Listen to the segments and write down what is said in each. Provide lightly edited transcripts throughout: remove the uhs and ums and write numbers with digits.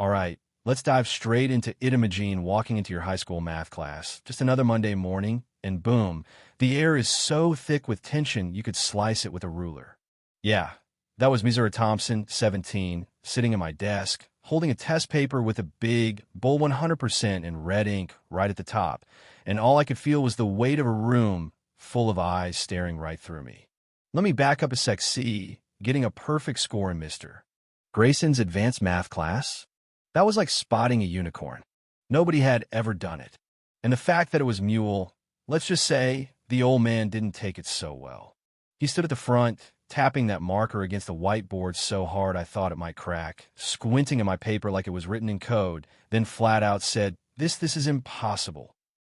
All right, let's dive straight into Imogene walking into your high school math class. Just another Monday morning, and boom, the air is so thick with tension you could slice it with a ruler. Yeah, that was Missouri Thompson, 17, sitting at my desk, holding a test paper with a big, bold 100% in red ink right at the top, and all I could feel was the weight of a room full of eyes staring right through me. Let me back up a sec. C, getting a perfect score in Mr. Grayson's advanced math class? That was like spotting a unicorn. Nobody had ever done it. And the fact that it was Mule, let's just say the old man didn't take it so well. He stood at the front, tapping that marker against the whiteboard so hard I thought it might crack, squinting at my paper like it was written in code, then flat out said, This is impossible.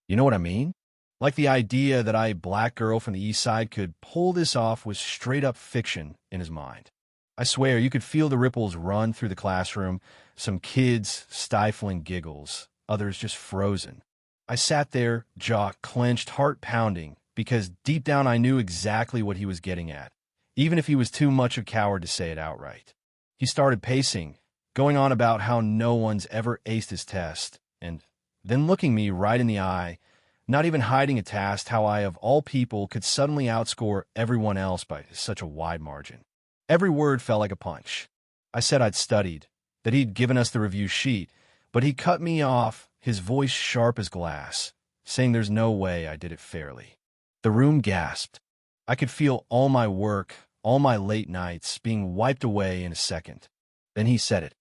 You know what I mean? Like the idea that a black girl from the east side could pull this off was straight-up fiction in his mind. I swear, you could feel the ripples run through the classroom, some kids stifling giggles, others just frozen. I sat there, jaw clenched, heart pounding, because deep down I knew exactly what he was getting at, even if he was too much of a coward to say it outright. He started pacing, going on about how no one's ever aced his test, and then looking me right in the eye, not even hiding a task how I, of all people, could suddenly outscore everyone else by such a wide margin. Every word felt like a punch. I said I'd studied, that he'd given us the review sheet, but he cut me off, his voice sharp as glass, saying there's no way I did it fairly. The room gasped. I could feel all my work, all my late nights, being wiped away in a second. Then he said it.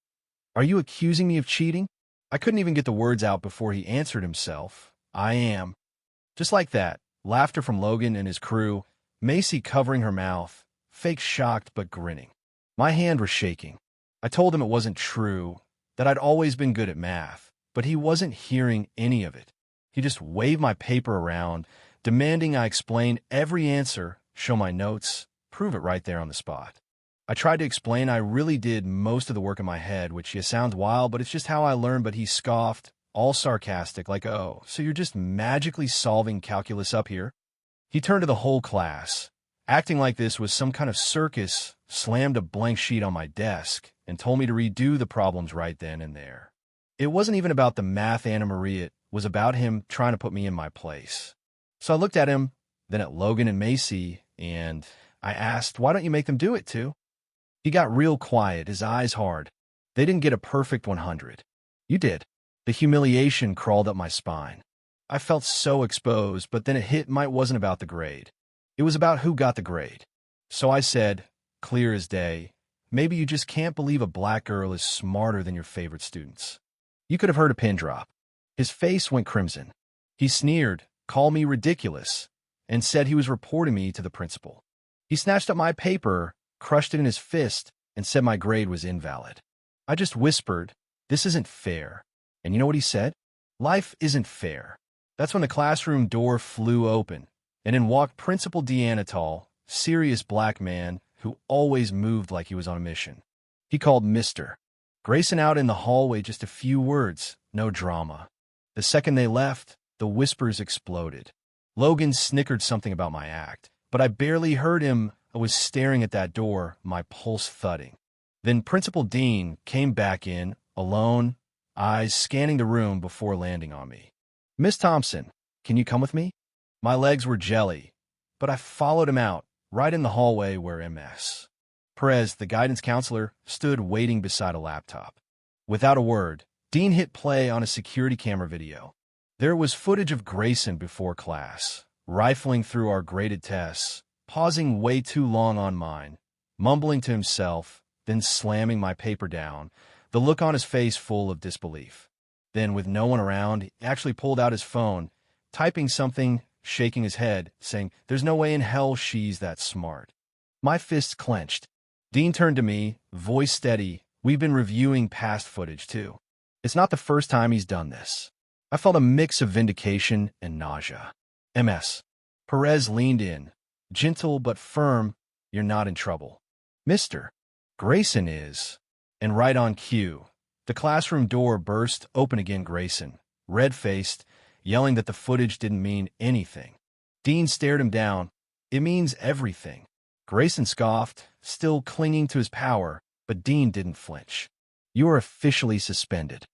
Are you accusing me of cheating? I couldn't even get the words out before he answered himself. I am. Just like that, laughter from Logan and his crew, Macy covering her mouth, fake shocked but grinning. My hand was shaking. I told him it wasn't true, that I'd always been good at math, but he wasn't hearing any of it. He just waved my paper around, demanding I explain every answer, show my notes, prove it right there on the spot. I tried to explain I really did most of the work in my head, which sounds wild, but it's just how I learned, but he scoffed, all sarcastic, like, oh, so you're just magically solving calculus up here? He turned to the whole class, acting like this was some kind of circus, slammed a blank sheet on my desk, and told me to redo the problems right then and there. It wasn't even about the math Anna Marie, it was about him trying to put me in my place. So I looked at him, then at Logan and Macy, and I asked, why don't you make them do it too? He got real quiet, his eyes hard. They didn't get a perfect 100. You did. The humiliation crawled up my spine. I felt so exposed, but then it hit me. It wasn't about the grade. It was about who got the grade. So I said, clear as day, maybe you just can't believe a black girl is smarter than your favorite students. You could have heard a pin drop. His face went crimson. He sneered, called me ridiculous, and said he was reporting me to the principal. He snatched up my paper, crushed it in his fist, and said my grade was invalid. I just whispered, this isn't fair. And you know what he said? Life isn't fair. That's when the classroom door flew open, and in walked Principal D'Anatol, serious black man who always moved like he was on a mission. He called Mr. Grayson out in the hallway, just a few words, no drama. The second they left, the whispers exploded. Logan snickered something about my act, but I barely heard him. I was staring at that door, my pulse thudding. Then Principal Dean came back in, alone, eyes scanning the room before landing on me. Miss Thompson, can you come with me? My legs were jelly, but I followed him out, right in the hallway where Ms. Perez, the guidance counselor, stood waiting beside a laptop. Without a word, Dean hit play on a security camera video. There was footage of Grayson before class, rifling through our graded tests, pausing way too long on mine, mumbling to himself, then slamming my paper down, the look on his face full of disbelief. Then, with no one around, he actually pulled out his phone, typing something, shaking his head, saying, there's no way in hell she's that smart. My fists clenched. Dean turned to me, voice steady. We've been reviewing past footage, too. It's not the first time he's done this. I felt a mix of vindication and nausea. Ms. Perez leaned in, gentle but firm. You're not in trouble. Mr. Grayson is. And right on cue, the classroom door burst open again. Grayson, red-faced, yelling that the footage didn't mean anything. Dean stared him down. It means everything. Grayson scoffed, still clinging to his power, but Dean didn't flinch. You are officially suspended.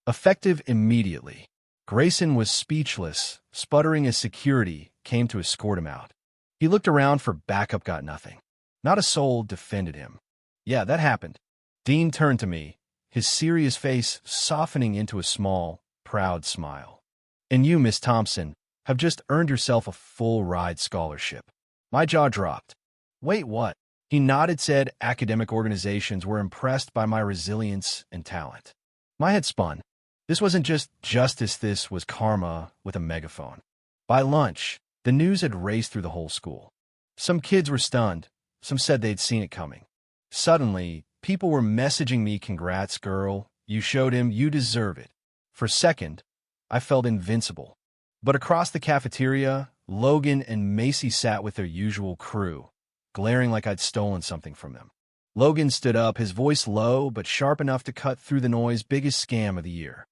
Effective immediately. Grayson was speechless, sputtering as security came to escort him out. He looked around for backup, got nothing. Not a soul defended him. Yeah, that happened. Dean turned to me, his serious face softening into a small, proud smile. And you, Miss Thompson, have just earned yourself a full-ride scholarship. My jaw dropped. Wait, what? He nodded, said academic organizations were impressed by my resilience and talent. My head spun. This wasn't just justice, this was karma with a megaphone. By lunch, the news had raced through the whole school. Some kids were stunned. Some said they'd seen it coming. Suddenly, people were messaging me, "Congrats, girl. You showed him, you deserve it." For a second, I felt invincible. But across the cafeteria, Logan and Macy sat with their usual crew, glaring like I'd stolen something from them. Logan stood up, his voice low but sharp enough to cut through the noise. "Biggest scam of the year."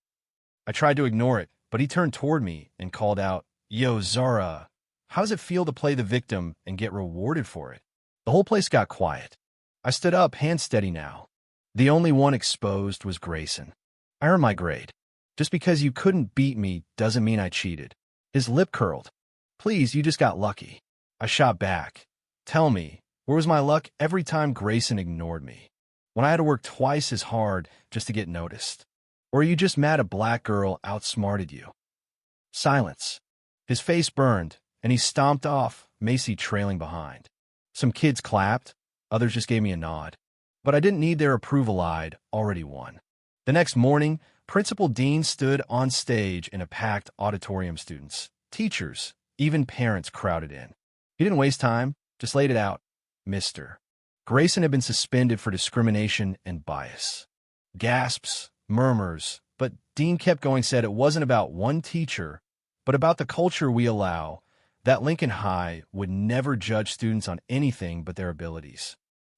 I tried to ignore it, but he turned toward me and called out, "Yo, Zara, how does it feel to play the victim and get rewarded for it?" The whole place got quiet. I stood up, hands steady now. The only one exposed was Grayson. I earned my grade. Just because you couldn't beat me doesn't mean I cheated. His lip curled. "Please, you just got lucky." I shot back. "Tell me, where was my luck every time Grayson ignored me? When I had to work twice as hard just to get noticed? Or are you just mad a black girl outsmarted you?" Silence. His face burned, and he stomped off, Macy trailing behind. Some kids clapped, others just gave me a nod. But I didn't need their approval, I'd already won. The next morning, Principal Dean stood on stage in a packed auditorium. Students, teachers, even parents crowded in. He didn't waste time, just laid it out. "Mr. Grayson had been suspended for discrimination and bias." Gasps, murmurs, but Dean kept going, said it wasn't about one teacher, but about the culture we allow, that Lincoln High would never judge students on anything but their abilities.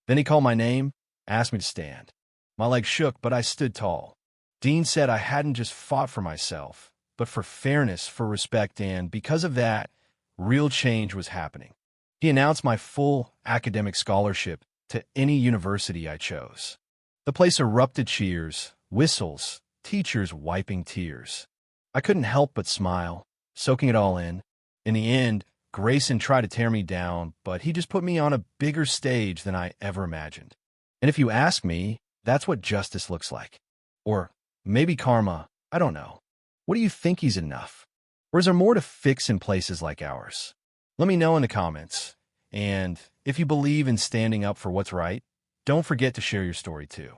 Then he called my name, asked me to stand. My legs shook, but I stood tall. Dean said I hadn't just fought for myself, but for fairness, for respect, and because of that, real change was happening. He announced my full academic scholarship to any university I chose. The place erupted, cheers, whistles, teachers wiping tears. I couldn't help but smile, soaking it all in. In the end, Grayson tried to tear me down, but he just put me on a bigger stage than I ever imagined. And if you ask me, that's what justice looks like. Or maybe karma, I don't know. What do you think, he's enough? Or is there more to fix in places like ours? Let me know in the comments. And if you believe in standing up for what's right, don't forget to share your story too.